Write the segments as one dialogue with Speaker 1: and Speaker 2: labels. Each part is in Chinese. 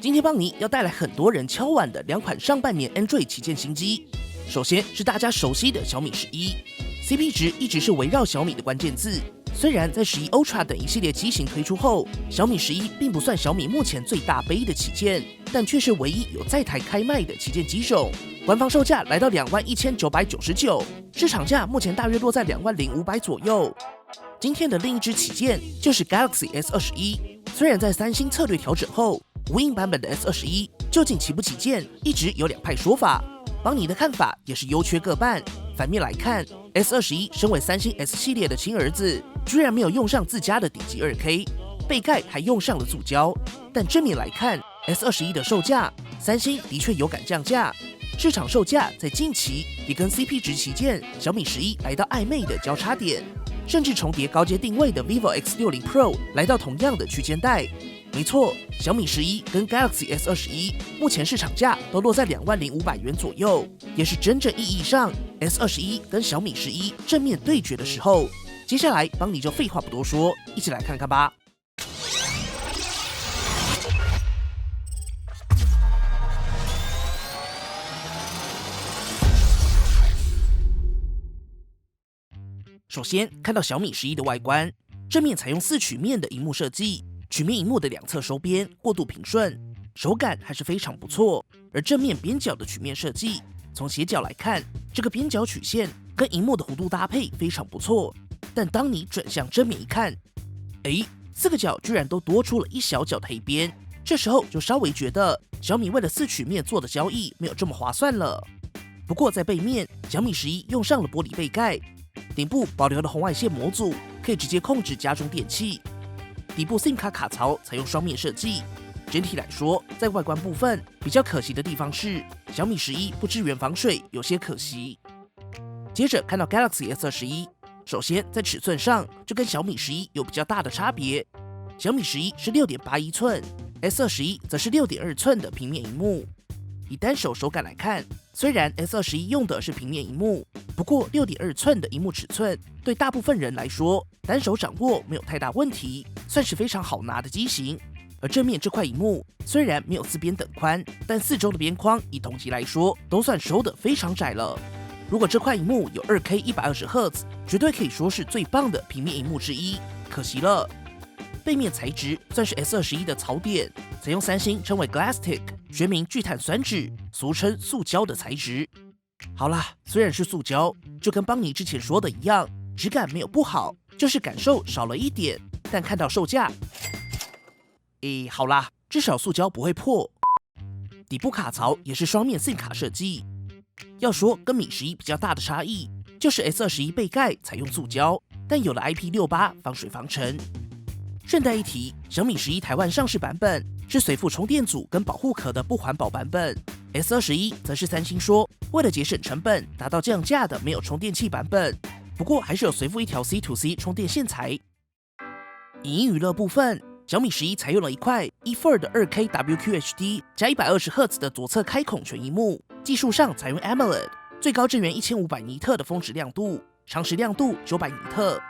Speaker 1: 今天邦尼要带来很多人敲碗的两款上半年 Android 旗舰新机。首先是大家熟悉的小米11，CP 值一直是围绕小米的关键字。虽然在11 Ultra 等一系列机型推出后，小米11并不算小米目前最大杯的旗舰，但却是唯一有在台开卖的旗舰机种。官方售价来到21999，市场价目前大约落在20500左右。今天的另一支旗舰就是 Galaxy S21，虽然在三星策略调整后，无印版本的 S21究竟旗不旗舰，一直有两派说法。邦尼的看法也是优缺各半。反面来看 ，S21身为三星 S 系列的亲儿子，居然没有用上自家的顶级 2K， 背盖还用上了塑胶。但正面来看 ，S21的售价，三星的确有敢降价。市场售价在近期也跟 CP 值旗舰小米11来到暧昧的交叉点，甚至重叠高阶定位的 vivo X60 Pro 来到同样的区间带。没错，小米11跟 Galaxy S21目前市场价都落在20500元左右，也是真正意义上 S21跟小米11正面对决的时候。接下来邦尼就废话不多说，一起来看看吧。首先看到小米11的外观，正面采用4曲面的萤幕设计，曲面萤幕的两侧收边过渡平顺，手感还是非常不错。而正面边角的曲面设计，从斜角来看，这个边角曲线跟萤幕的弧度搭配非常不错。但当你转向正面一看，4个角居然都多出了一小角的黑边，这时候就稍微觉得小米为了4曲面做的交易没有这么划算了。不过在背面，小米11用上了玻璃背盖，顶部保留了红外线模组，可以直接控制家中电器。底部 SIM 卡卡槽采用双面设计。整体来说，在外观部分比较可惜的地方是小米11不支援防水，有些可惜。接着看到 Galaxy S21， 首先在尺寸上就跟小米11有比较大的差别。小米11是 6.81 寸， S21则是 6.2 寸的平面萤幕。以单手手感来看，虽然 S21用的是平面萤幕，不过 6.2 寸的萤幕尺寸对大部分人来说，单手掌握没有太大问题，算是非常好拿的机型。而正面这块萤幕虽然没有四边等宽，但四周的边框以同级来说都算收得非常窄了。如果这块萤幕有 2K 120Hz， 绝对可以说是最棒的平面萤幕之一，可惜了。背面材质算是 S21的槽点，采用三星称为 Glastick， 学名聚碳酸酯，俗称塑胶的材质。好啦，虽然是塑胶，就跟邦尼之前说的一样，质感没有不好，就是感受少了一点。但看到售价，好啦，至少塑胶不会破。底部卡槽也是双面 SIM 卡设计。要说跟米11比较大的差异，就是 S21背盖采用塑胶，但有了 IP68 防水防尘。顺带一提，小米11台湾上市版本是随附充电组跟保护壳的不环保版本， S21则是三星说为了节省成本达到降价的没有充电器版本，不过还是有随附一条 C2C 充电线材。影音娱乐部分，小米11采用了一块 E4 的 2K WQHD 加 120Hz 的左侧开孔全萤幕，技术上采用 AMOLED， 最高支援1500尼特的峰值亮度，长时亮度900尼特。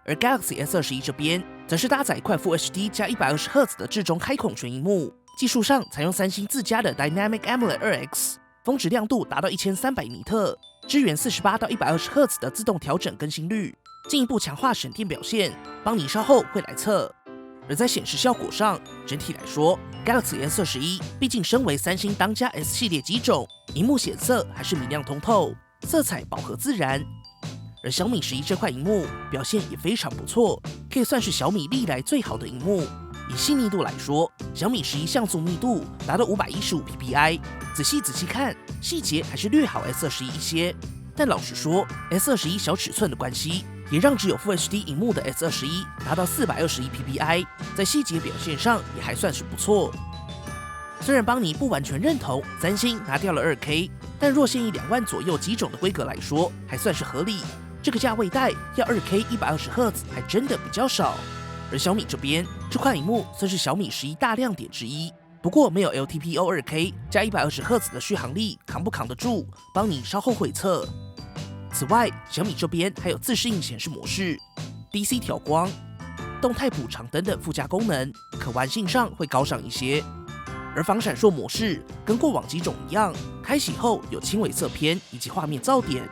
Speaker 1: 而 Galaxy S21这边则是搭载一块 Full HD 加 120Hz 的至中开孔全萤幕，技术上采用三星自家的 Dynamic AMOLED 2X， 峰值亮度达到1300尼特，支援48到 120Hz 的自动调整更新率，进一步强化省电表现。邦尼稍后会来测。而在显示效果上，整体来说 Galaxy S21 毕竟身为三星当家 S 系列机种，萤幕显色还是明亮通透，色彩饱和自然。而小米11这块萤幕表现也非常不错，可以算是小米历来最好的萤幕。以细腻度来说，小米11像素密度达到515 ppi， 仔细看，细节还是略好 S21一些。但老实说 ，S21小尺寸的关系，也让只有 Full HD 萤幕的 S21达到421 ppi， 在细节表现上也还算是不错。虽然邦尼不完全认同三星拿掉了 2K， 但若现以2万左右机种的规格来说，还算是合理。这个价位带要 2K 120Hz 还真的比较少。而小米这边，这块萤幕算是小米11大亮点之一，不过没有 LTPO 2K 加 120Hz 的续航力，扛不扛得住？邦尼稍后会测。此外，小米这边还有自适应显示模式、DC 调光、动态补偿等等附加功能，可玩性上会高上一些。而防闪烁模式跟过往几种一样，开启后有轻微色偏以及画面噪点。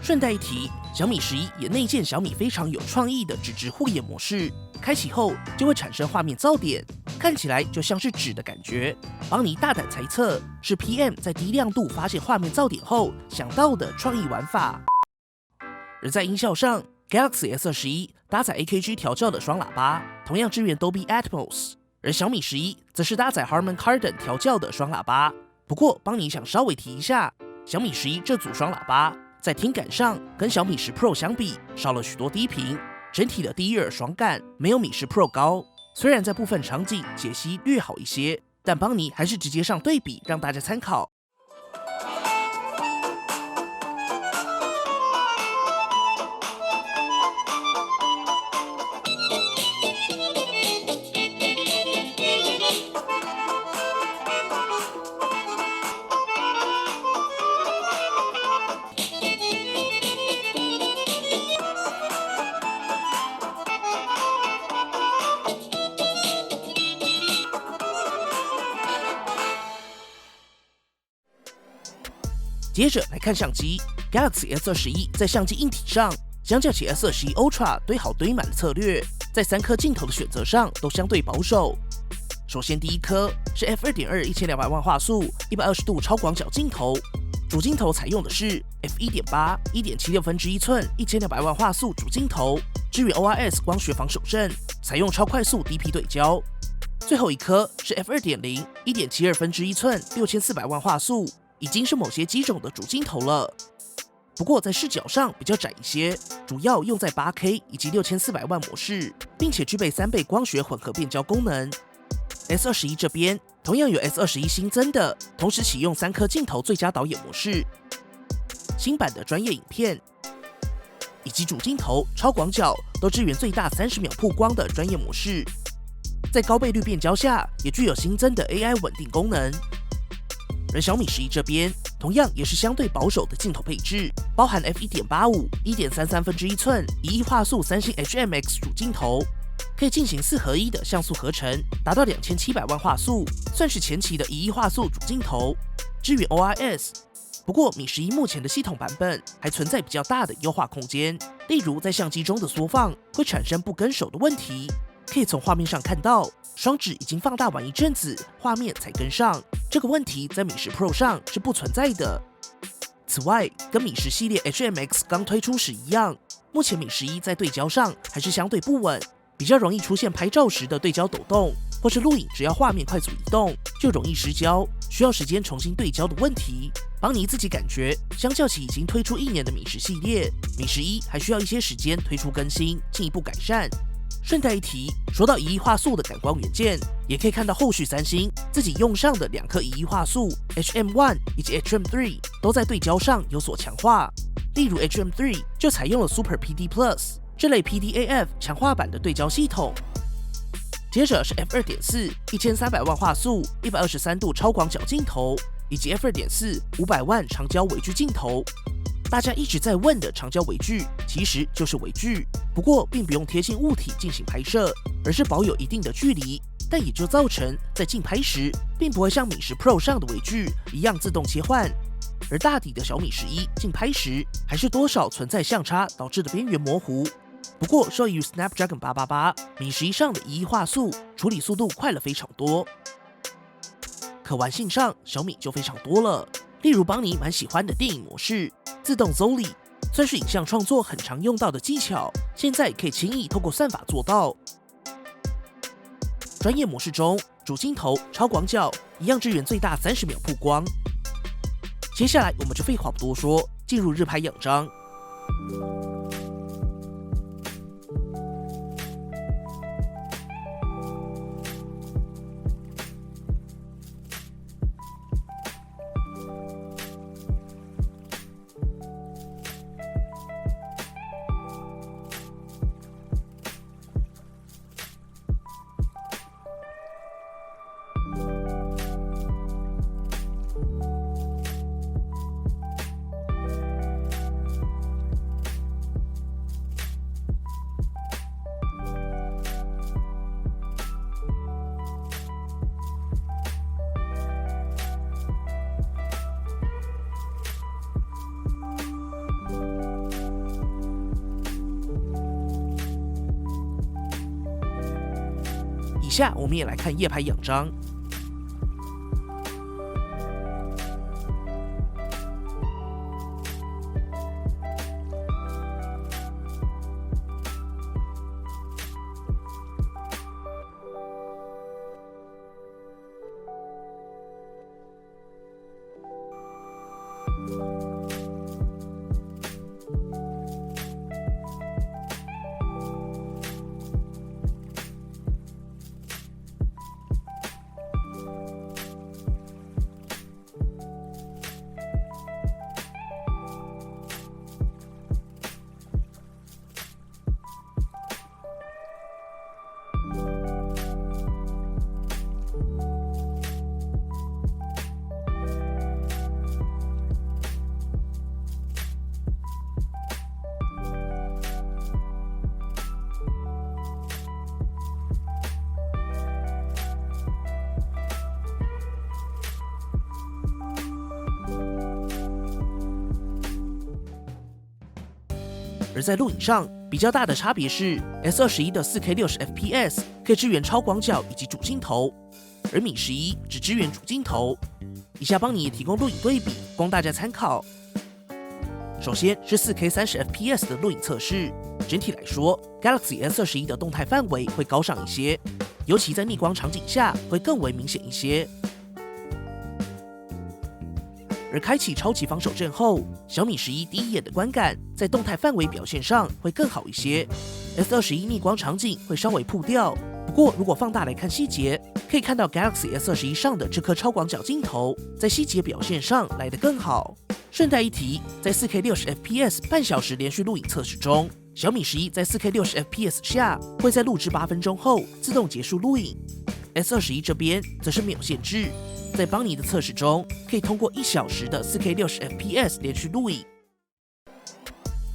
Speaker 1: 顺带一提，小米11也内建小米非常有创意的纸质护眼模式，开启后就会产生画面噪点，看起来就像是纸的感觉。邦尼大胆猜测，是 PM 在低亮度发现画面噪点后想到的创意玩法。而在音效上， Galaxy S21 搭载 AKG 调教的双喇叭，同样支援 Dolby Atmos， 而小米11则是搭载 Harman Kardon 调教的双喇叭。不过邦尼想稍微提一下，小米11这组双喇叭在听感上跟小米10 Pro 相比少了许多低频，整体的第一耳爽感没有米10 Pro 高。虽然在部分场景解析略好一些，但邦尼还是直接上对比让大家参考。接着来看相机 ，Galaxy S21 在相机硬体上，相较起 S21 Ultra 堆好堆满的策略，在3颗镜头的选择上都相对保守。首先第一颗是 f2.2 1200万画素120度超广角镜头，主镜头采用的是 f1.8 1.76寸1200万画素主镜头，支援 OIS 光学防手震，采用超快速 DP 对焦。最后一颗是 f2.0 1.72寸6400万画素。已经是某些机种的主镜头了，不过在视角上比较窄一些，主要用在 8K 以及6400万模式，并且具备3倍光学混合变焦功能。S21 这边同样有 S21 新增的，同时启用3颗镜头最佳导演模式，新版的专业影片以及主镜头超广角都支援最大30秒曝光的专业模式，在高倍率变焦下也具有新增的 AI 稳定功能。而小米11这边同样也是相对保守的镜头配置，包含 f1.85 1.33寸1亿画素三星 HMX 主镜头，可以进行4合1的像素合成，达到2700万画素，算是前期的1亿画素主镜头，支援 OIS。不过米11目前的系统版本还存在比较大的优化空间，例如在相机中的缩放会产生不跟手的问题。可以从画面上看到，双指已经放大完一阵子，画面才跟上。这个问题在米10 Pro 上是不存在的。此外，跟米10系列 HMX 刚推出时一样，目前米11在对焦上还是相对不稳，比较容易出现拍照时的对焦抖动，或是录影只要画面快速移动就容易失焦，需要时间重新对焦的问题。邦尼自己感觉，相较起已经推出1年的米10系列，米11还需要一些时间推出更新，进一步改善。顺带一提，说到1亿画素的感光元件，也可以看到后续三星自己用上的2颗1亿画素 HM1 以及 HM3 都在对焦上有所强化。例如 HM3 就采用了 Super PD Plus 这类 PDAF 强化版的对焦系统。接着是 f2.4 1300万画素123度超广角镜头，以及 f2.4 500万长焦微距镜头。大家一直在问的长焦微距，其实就是微距，不过并不用贴近物体进行拍摄，而是保有一定的距离，但也就造成在竞拍时，并不会像米10 Pro 上的微距一样自动切换。而大底的小米11竞拍时，还是多少存在相差导致的边缘模糊。不过受益于 Snapdragon 888，米11上的1亿画素处理速度快了非常多。可玩性上，小米就非常多了，例如邦尼蛮喜欢的电影模式。自动 Zoli 算是影像创作很常用到的技巧，现在可以轻易透过算法做到。专业模式中，主镜头超广角一样支援最大30秒曝光。接下来我们就废话不多说，进入日拍样张。下我们也来看夜拍样张。而在录影上比较大的差别是 S21 的 4K 60fps 可以支援超广角以及主镜头，而米11只支援主镜头。以下帮你也提供录影对比，供大家参考。首先是 4K 30fps 的录影测试，整体来说 Galaxy S21 的动态范围会高上一些，尤其在逆光场景下会更为明显一些。而开启超级防守阵后，小米11第一眼的观感在动态范围表现上会更好一些。S21 逆光场景会稍微曝掉，不过如果放大来看细节，可以看到 Galaxy S21 上的这颗超广角镜头在细节表现上来得更好。顺带一提，在 4K 60fps 半小时连续录影测试中，小米11在 4K 60fps 下会在录制8分钟后自动结束录影。S21 这边则是没有限制，在邦尼的测试中，可以通过1小时的 4K 60fps 连续录影。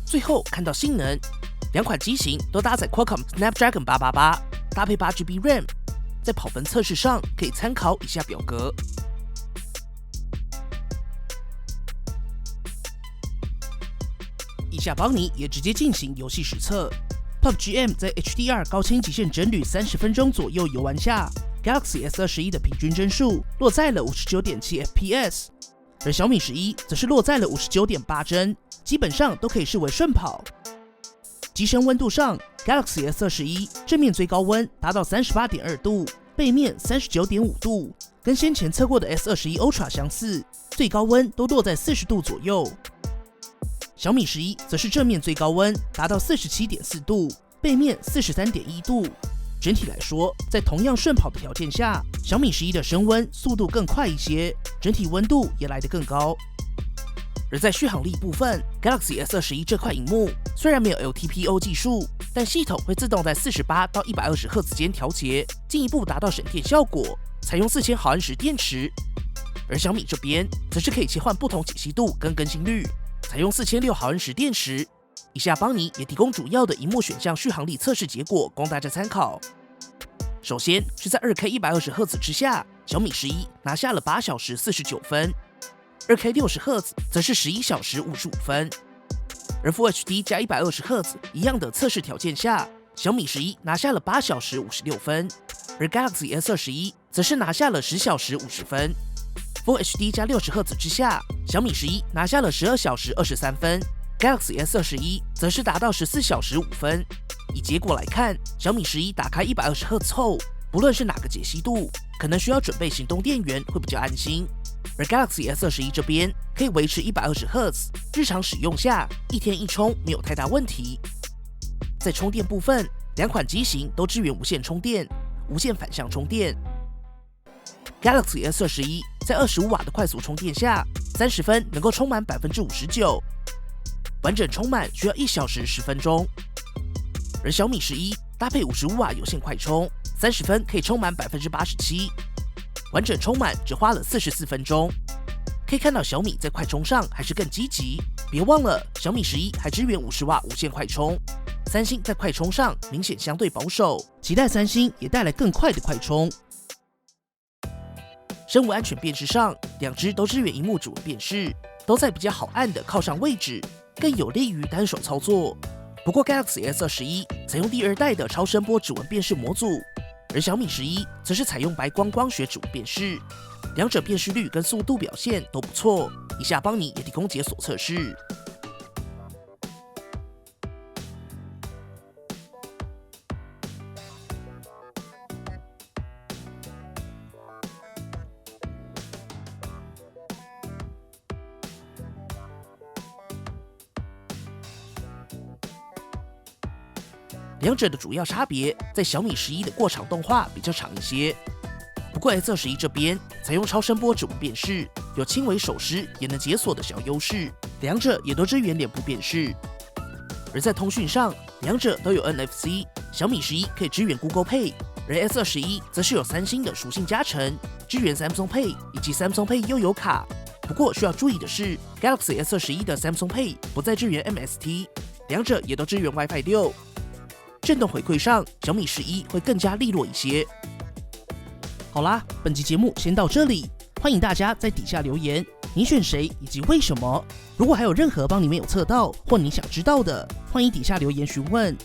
Speaker 1: 最后看到性能，两款机型都搭载 Qualcomm Snapdragon 888，搭配8GB RAM。在跑分测试上，可以参考以下表格。以下邦尼也直接进行游戏实测。PUBG M 在 HDR 高清极限帧率30分钟左右游玩下，Galaxy S21 的平均帧数落在了 59.7fps， 而小米11则是落在了 59.8帧，基本上都可以视为顺跑。机身温度上 ，Galaxy S21 正面最高温达到 38.2 度，背面 39.5 度，跟先前测过的 S21 Ultra 相似，最高温都落在40度左右。小米11则是正面最高温达到 47.4 度，背面 43.1 度。整体来说，在同样顺跑的条件下，小米11的升温速度更快一些，整体温度也来得更高。而在续航力部分 ，Galaxy S21 这块萤幕虽然没有 LTPO 技术，但系统会自动在48到120赫兹间调节，进一步达到省电效果，采用4000毫安时电池。而小米这边则是可以切换不同解析度跟更新率，采用4006毫安时电池。以下邦尼也提供主要的萤幕选项续航力测试结果供大家参考。首先是在 2K 120赫兹之下，小米11拿下了8小时49分， 2K 60赫兹则是11小时55分。而 Full HD 加120赫兹一样的测试条件下，小米11拿下了8小时56分，而 Galaxy S21 则是拿下了10小时50分。Full HD 加60赫兹之下，小米11拿下了12小时23分。Galaxy S21 则是达到14小时5分。以结果来看，小米11打开120赫兹后，不论是哪个解析度，可能需要准备行动电源会比较安心。而 Galaxy S21 这边可以维持120赫兹，日常使用下一天一充没有太大问题。在充电部分，两款机型都支援无线充电、无线反向充电。Galaxy S21 在25瓦的快速充电下，30分能够充满59%。完整充满需要1小时10分钟，而小米11搭配55瓦有线快充，30分可以充满87%，完整充满只花了44分钟。可以看到小米在快充上还是更积极，别忘了小米11还支援50瓦无线快充。三星在快充上明显相对保守，期待三星也带来更快的快充。生物安全辨识上，两只都支援萤幕指纹辨识，都在比较好按的靠上位置，更有利于单手操作。不过 Galaxy S21 采用第2代的超声波指纹辨识模组，而小米11则是采用白光光学指纹辨识，两者辨识率跟速度表现都不错。以下邦尼也提供解锁测试。两者的主要差别在小米11的过场动画比较长一些，不过 S21这边采用超声波指纹辨识，有轻微手湿也能解锁的小优势，两者也都支援脸部辨识。而在通讯上，两者都有 NFC， 小米11可以支援 Google Pay， 而 S21则是有三星的属性加成，支援 Samsung Pay 以及 Samsung Pay 悠游卡。不过需要注意的是 ，Galaxy S21的 Samsung Pay 不再支援 MST， 两者也都支援 WiFi 6。震动回馈上，小米11会更加利落一些。好啦，本期节目先到这里，欢迎大家在底下留言，你选谁以及为什么？如果还有任何帮你没有测到或你想知道的，欢迎底下留言询问。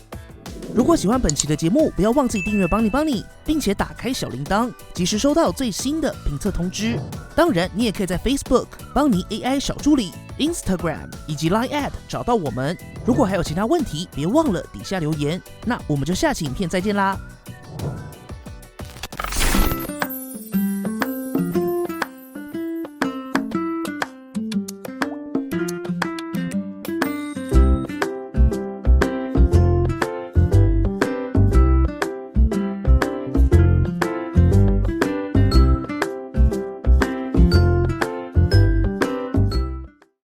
Speaker 1: 如果喜欢本期的节目，不要忘记订阅帮你，并且打开小铃铛，及时收到最新的评测通知。当然，你也可以在 Facebook 帮你 AI 小助理、Instagram 以及 Line@ 找到我们。如果还有其他问题，别忘了底下留言。那我们就下期影片再见啦，